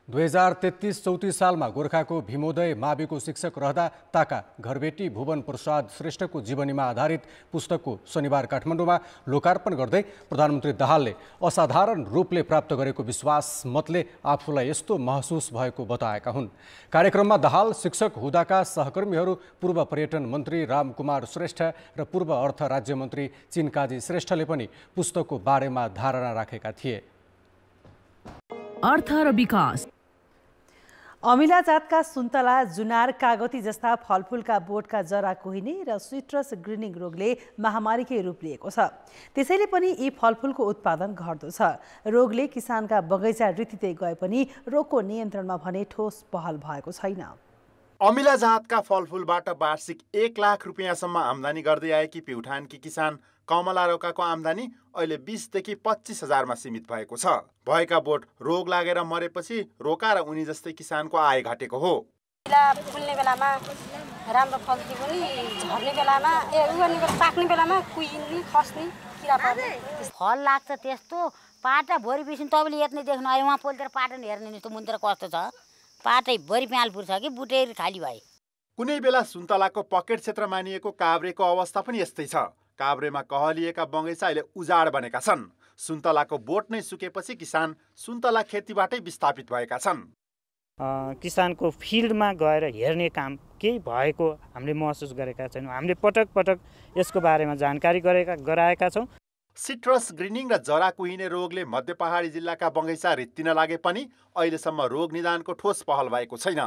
2033-34 सालमा गोर्खाको भीमोदय माविको शिक्षक रहँदा ताका घरबेटी भुवन प्रसाद श्रेष्ठको जीवनीमा आधारित पुस्तकको शनिबार काठमाडौँमा लोकार्पण गर्दै प्रधानमन्त्री दाहालले असाधारण रूपले प्राप्त गरेको विश्वास मतले आफूलाई यस्तो महसुस भएको बताएका हुन्। कार्यक्रममा दाहाल, शिक्षक हुँदाका सहकर्मीहरू, पूर्व पर्यटन मन्त्री रामकुमार श्रेष्ठ र पूर्व अर्थ राज्य मन्त्री चिनकाजी श्रेष्ठले पनि पुस्तकको बारेमा धारणा राखेका थिए। अर्थ र विकास। अमिला जातका सुन्तला, जुनार, कागती जस्ता फलफुलका बोटका जरा कुहिने र सिट्रस ग्रिनिङ रोगले महामारीकै रूप लिएको छ। त्यसैले पनि यी फलफुलको उत्पादन घट्दो छ। रोगले किसानका बगैँचा रितिँदै गए पनि रोगको नियन्त्रणमा भने ठोस पहल भएको छैन। अमिला जातका फलफुलबाट वार्षिक 1 लाख रुपियाँसम्म आम्दानी गर्दै आएकी प्युठानकी किसान कमला रोकाको आम्दानी अहिले 20,000 देखि 25,000मा सीमित भएको छ। भएका बोट रोग लागेर मरेपछि रोका र उनी जस्तै किसानको आय घटेको हो। फुल्ने बेलामा राम्रो फल्थ्यो पनि झर्ने बेलामा पाक्ने बेलामा कुहिने, खस्ने, किरा पर्ने फल लाग्छ। त्यस्तो पाटा भरि बिसिन तपाईँले यत्नै देख्नु आयो, उहाँ पोल्टेर पाटा हेर्ने नि त मुन्तिर कस्तो छ। पाटै भरि प्यालपुर छ कि बुटेर खाली भए। कुनै बेला सुन्तलाको पकेट क्षेत्र मानिएको काभ्रेको अवस्था पनि यस्तै छ। काभ्रेमा कहलिएका बगैँचा अहिले उजाड बनेका छन्। सुन्तलाको बोट नै सुकेपछि किसान सुन्तला खेतीबाटै विस्थापित भएका छन्। किसानको फिल्डमा गएर हेर्ने काम केही भएको हामीले महसुस गरेका छैनौँ। हामीले पटक पटक यसको बारेमा जानकारी गराएका छौँ। सिट्रस ग्रिनिङ र जरा कुहिने रोगले मध्य पहाडी जिल्लाका बगैँचा रित्तिन लागे पनि अहिलेसम्म रोग निदानको ठोस पहल भएको छैन।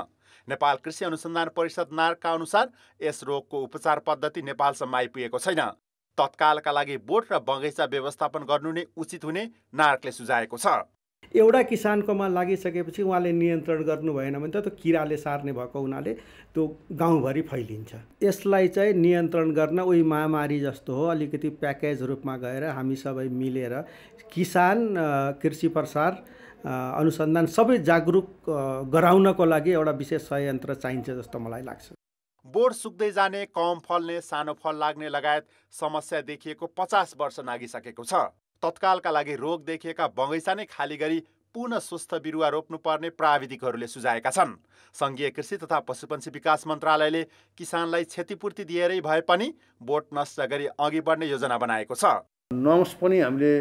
नेपाल कृषि अनुसन्धान परिषद नार्कका अनुसार यस रोगको उपचार पद्धति नेपालसम्म आइपुगेको छैन। तत्कालका लागि बोट र बगैँचा व्यवस्थापन गर्नु नै उचित हुने नार्कले सुझाएको छ। एउटा किसानकोमा लागिसकेपछि उहाँले नियन्त्रण गर्नु भएन भने त त्यो किराले सार्ने भएको हुनाले त्यो गाउँभरि फैलिन्छ। यसलाई चाहिँ नियन्त्रण गर्न उही महामारी जस्तो हो, अलिकति प्याकेज रूपमा गएर हामी सबै मिलेर किसान, कृषि प्रसार, अनुसन्धान सबै जागरुक गराउनको लागि एउटा विशेष संयन्त्र चाहिन्छ जस्तो मलाई लाग्छ। बोट सुक्दै जाने, कम फल्ने, सानो फल लाग्ने लगायत समस्या देखिएको 50 वर्ष नागिसकेको छ। तत्कालका लागि रोग देखिएका बगैँचा नै खाली गरी पुनः स्वस्थ बिरुवा रोप्नुपर्ने प्राविधिकहरूले सुझाएका छन्। सङ्घीय कृषि तथा पशुपन्छी विकास मन्त्रालयले किसानलाई क्षतिपूर्ति दिएरै भए पनि बोट नष्ट गरी अघि बढ्ने योजना बनाएको छ। नर्म्स पनि हामीले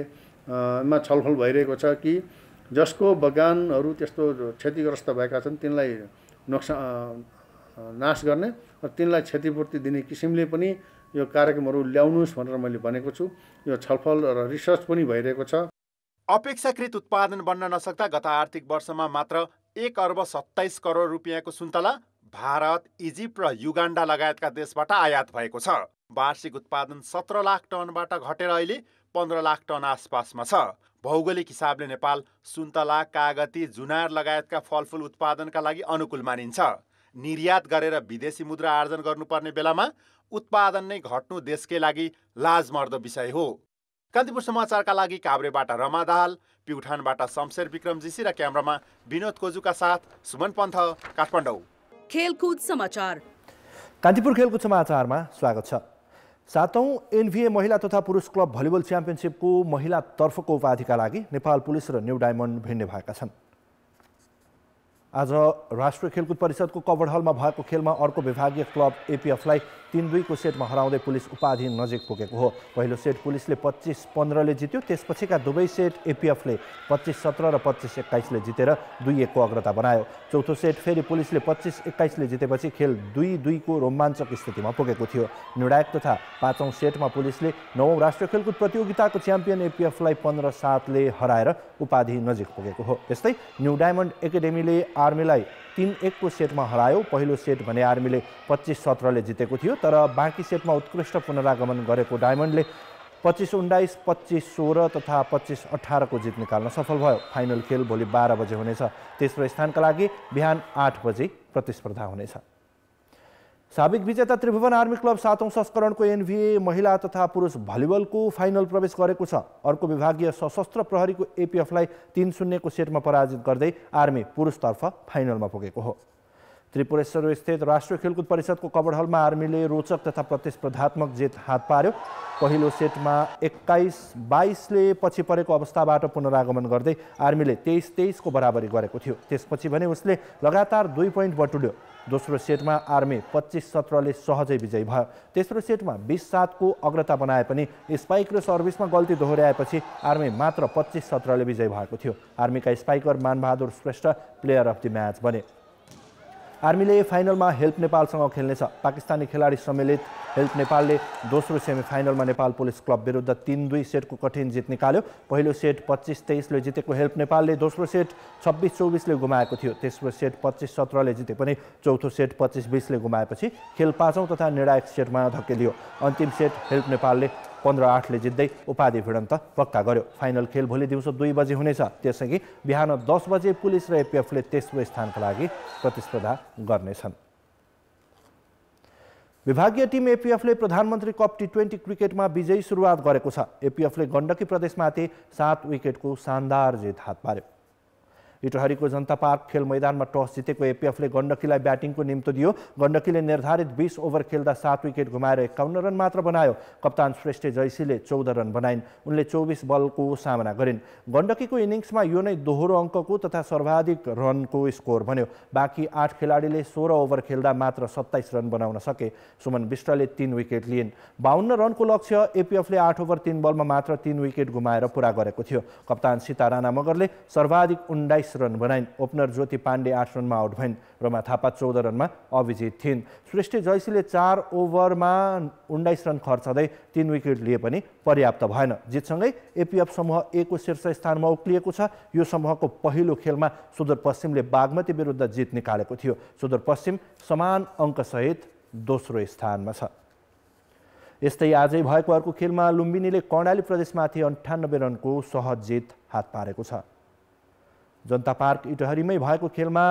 मा छलफल भइरहेको छ कि जसको बगानहरू त्यस्तो क्षतिग्रस्त भएका छन् तिनलाई नाश गर्ने र तिनलाई क्षतिपूर्ति दिने किसिमले पनि यो कार्यक्रमहरू ल्याउनुहोस् भनेर मैले भनेको छु। यो छलफल र रिसर्च पनि भइरहेको छ। अपेक्षाकृत उत्पादन बन्न नसक्दा गत आर्थिक वर्षमा मात्र 1 अर्ब 27 करोड रुपियाँको सुन्तला भारत, इजिप्ट र युगान्डा लगायतका देशबाट आयात भएको छ। वार्षिक उत्पादन 17 लाख टनबाट घटेर अहिले 15 लाख टन आसपासमा छ। भौगोलिक हिसाबले नेपाल सुन्तला, कागती, जुनार लगायतका फलफुल उत्पादनका लागि अनुकूल मानिन्छ। निर्यात गरेर विदेशी मुद्रा आर्जन गर्नुपर्ने बेलामा उत्पादन नै घट्नु देशकै लागि लाजमर्दो विषय हो। कान्तिपुर समाचारका लागि काभ्रेबाट रमा दाहाल, प्युठानबाट शमशेर विक्रमजीसी र क्यामेरामा विनोद कोजुका साथ सुमन पन्थ, काठमाडौँ। खेलकुद समाचार। कान्तिपुर खेलकुद समाचारमा स्वागत छ। 7औं एनभिए महिला तथा पुरुष क्लब भलिबल च्याम्पियनसिपको महिला तर्फको उपाधिका लागि नेपाल पुलिस र न्यू डायमन्ड भिड्ने भएका छन्। आज राष्ट्रिय खेलकुद परिषदको कभर हलमा भएको खेलमा अर्को विभागीय क्लब एपीएफलाई 3-2 को सेटमा हराउँदै पुलिस उपाधि नजिक पुगेको हो। पहिलो सेट पुलिसले 25-15 ले जित्यो। त्यसपछिका दुवै सेट एपीएफले 25-17 र 25-21 ले जितेर 2-1 को अग्रता बनायो। चौथो सेट फेरि पुलिसले 25-21 ले जितेपछि खेल 2-2 को रोमाञ्चक स्थितिमा पुगेको थियो। निर्णायक तथा 5औं सेटमा पुलिसले 9औं राष्ट्रिय खेलकुद प्रतियोगिताको च्याम्पियन एपीएफलाई 15-7 ले हराएर उपाधि नजिक पुगेको हो। त्यस्तै न्यू डायमन्ड एकाडेमीले आर्मीलाई 3-1 को सेटमा हरायो। पहिलो सेट भने आर्मीले 25-17 ले जितेको थियो, तर बाँकी सेटमा उत्कृष्ट पुनरागमन गरेको डायमन्डले 25-19, 25-16 तथा 25-18 को जित निकाल्न सफल भयो। फाइनल खेल भोलि 12 बजे हुनेछ। तेस्रो स्थानका लागि बिहान 8 बजे प्रतिस्पर्धा हुनेछ। साबिक विजेता त्रिभुवन आर्मी क्लब 7औं संस्करणको एनभिए महिला तथा पुरुष भलिबलको फाइनल प्रवेश गरेको छ। अर्को विभागीय सशस्त्र प्रहरीको एपीएफलाई 3-0 को सेटमा पराजित गर्दै आर्मी पुरुषतर्फ फाइनलमा पुगेको हो। त्रिपुरेश्वर स्थित राष्ट्रिय खेलकुद परिषदको कभर हलमा आर्मीले रोचक तथा प्रतिस्पर्धात्मक जित हात पार्यो। पहिलो सेटमा 21-22 ले पछि परेको अवस्थाबाट पुनरागमन गर्दै आर्मीले 23-23 को बराबरी गरेको थियो। त्यसपछि भने उसले लगातार 2 पोइन्ट बटुल्यो। दोस्रो सेटमा आर्मी 25-17 ले सहजै विजयी भयो। तेस्रो सेटमा 20-7 को अग्रता बनाए पनि स्पाइक र सर्भिसमा गल्ती दोहोर्याएपछि आर्मी मात्र 25-17 ले विजयी भएको थियो। आर्मीका spiker Manbahadur Shrestha player of the match बने। आर्मीले फाइनलमा हेल्प नेपालसँग खेल्नेछ। पाकिस्तानी खेलाडी सम्मिलित हेल्प नेपालले दोस्रो सेमिफाइनलमा नेपाल पुलिस क्लब विरुद्ध 3-2 सेटको कठिन जित निकाल्यो। पहिलो सेट 25-23 ले जितेको हेल्प नेपालले दोस्रो सेट 26-24 ले गुमाएको थियो। तेस्रो सेट 25-17 ले जिते पनि चौथो सेट 25-20 ले गुमाएपछि खेल 5औं तथा निर्णायक सेटमा धकेलियो। अन्तिम सेट हेल्प नेपालले 15-8 ले जित्दै उपाधि भिडन्त पक्का गर्यो। फाइनल खेल भोलि दिउँसो 2 बजे हुनेछ। त्यसैगरी बिहान 10 बजे पुलिस र एपीएफले तेस्रो स्थानका लागि प्रतिस्पर्धा गर्नेछन्। विभागीय टिम एपीएफले प्रधानमन्त्री कप टी20 क्रिकेटमा विजयी सुरुवात गरेको छ। एपीएफले गण्डकी प्रदेशमाथि 7 विकेटको शानदार जित हात पार्यो। इटहरीको जनता पार्क खेल मैदानमा टस जितेको एपीएफले गण्डकीलाई ब्याटिङको निम्तो दियो। गण्डकीले निर्धारित 20 ओभर खेल्दा 7 विकेट गुमाएर 51 रन मात्र बनायो। कप्तान श्रेष्ठ जयसीले 14 रन बनाइन्। उनले 24 बलको सामना गरिन्। गण्डकीको इनिङ्समा यो नै दोहोरो अङ्कको तथा सर्वाधिक रनको स्कोर बन्यो। बाँकी 8 खेलाडीले 16 ओभर खेल्दा मात्र 27 रन बनाउन सके। सुमन विष्टले 3 विकेट लिइन्। 52 रनको लक्ष्य एपीएफले 8 ओभर 3 बलमा मात्र 3 विकेट गुमाएर पुरा गरेको थियो। कप्तान सीता राणा मगरले सर्वाधिक 19 रन बनाइन्। ओपनर ज्योति पाण्डे 8 रनमा आउट भइन्। रमा थापा 14 रनमा अविजित थिइन्। श्रेष्ठ जयसीले 4 ओभरमा 19 रन खर्चदै 3 विकेट लिए पनि पर्याप्त भएन। जितसँगै एपीएफ समूह ए को शीर्ष स्थानमा उक्लिएको छ। यो समूहको पहिलो खेलमा सुदूरपश्चिमले बागमती विरुद्ध जित निकालेको थियो। सुदूरपश्चिम समान अङ्कसहित दोस्रो स्थानमा छ। यस्तै आजै भएको अर्को खेलमा लुम्बिनीले कर्णाली प्रदेशमाथि 98 रनको सहज जित हात पारेको छ। जनता पार्क इटहरीमै भएको खेलमा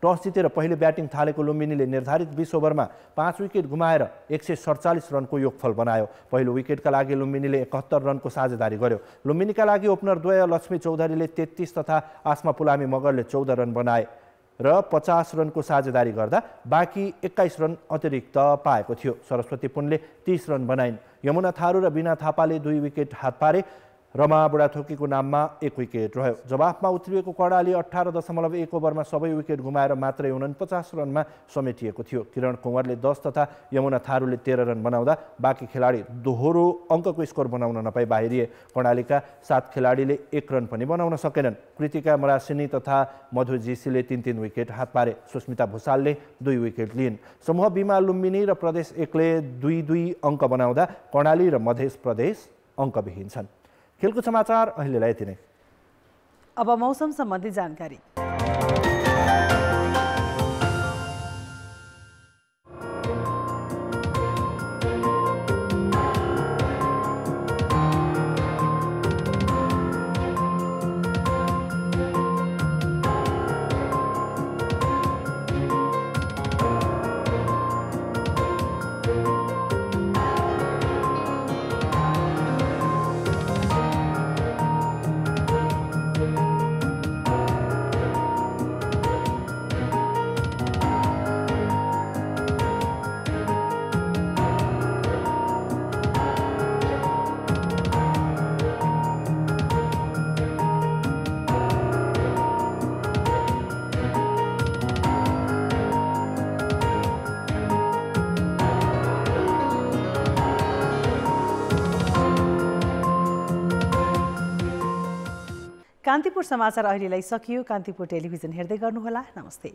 टस जितेर पहिले ब्याटिङ थालेको लुम्बिनीले निर्धारित 20 ओभरमा 5 विकेट गुमाएर 147 रनको योगफल बनायो। पहिलो विकेटका लागि लुम्बिनीले 71 रनको साझेदारी गर्यो। लुम्बिनीका लागि ओपनर द्वय लक्ष्मी चौधरीले 33 तथा आसमा पुलामी मगरले 14 रन बनाए र 50 रनको साझेदारी गर्दा बाँकी 21 रन अतिरिक्त पाएको थियो। सरस्वती पुनले 30 रन बनाइन्। यमुना थारू र बिना थापाले 2 विकेट हात पारे रमा बुढाथोकीको नाममा 1 विकेट रह्यो। जवाफमा उत्रिएको कर्णाली 18.1 ओभरमा सबै विकेट गुमाएर मात्रै 49 रनमा समेटिएको थियो। किरण कुँवरले 10 तथा यमुना थारूले 13 रन बनाउँदा बाँकी खेलाडी दोहोरो अङ्कको स्कोर बनाउन नपाई बाहिरिए। कर्णालीका 7 खेलाडीले 1 रन पनि बनाउन सकेनन्। कृतिका मरासिनी तथा मधु जीसीले 3-3 विकेट हात पारे। सुस्मिता भुसालले 2 विकेट लिइन्। समूह बीमा लुम्बिनी र प्रदेश 1 ले 2-2 अङ्क बनाउँदा कर्णाली र मध्य प्रदेश अङ्कविहीन छन्। खेलको समाचार अहिलेलाई यति नै। अब मौसम सम्बन्धी जानकारी। कान्तिपुर समाचार अहिलेलाई सकियो। कान्तिपुर टेलिभिजन हेर्दै गर्नुहोला। नमस्ते।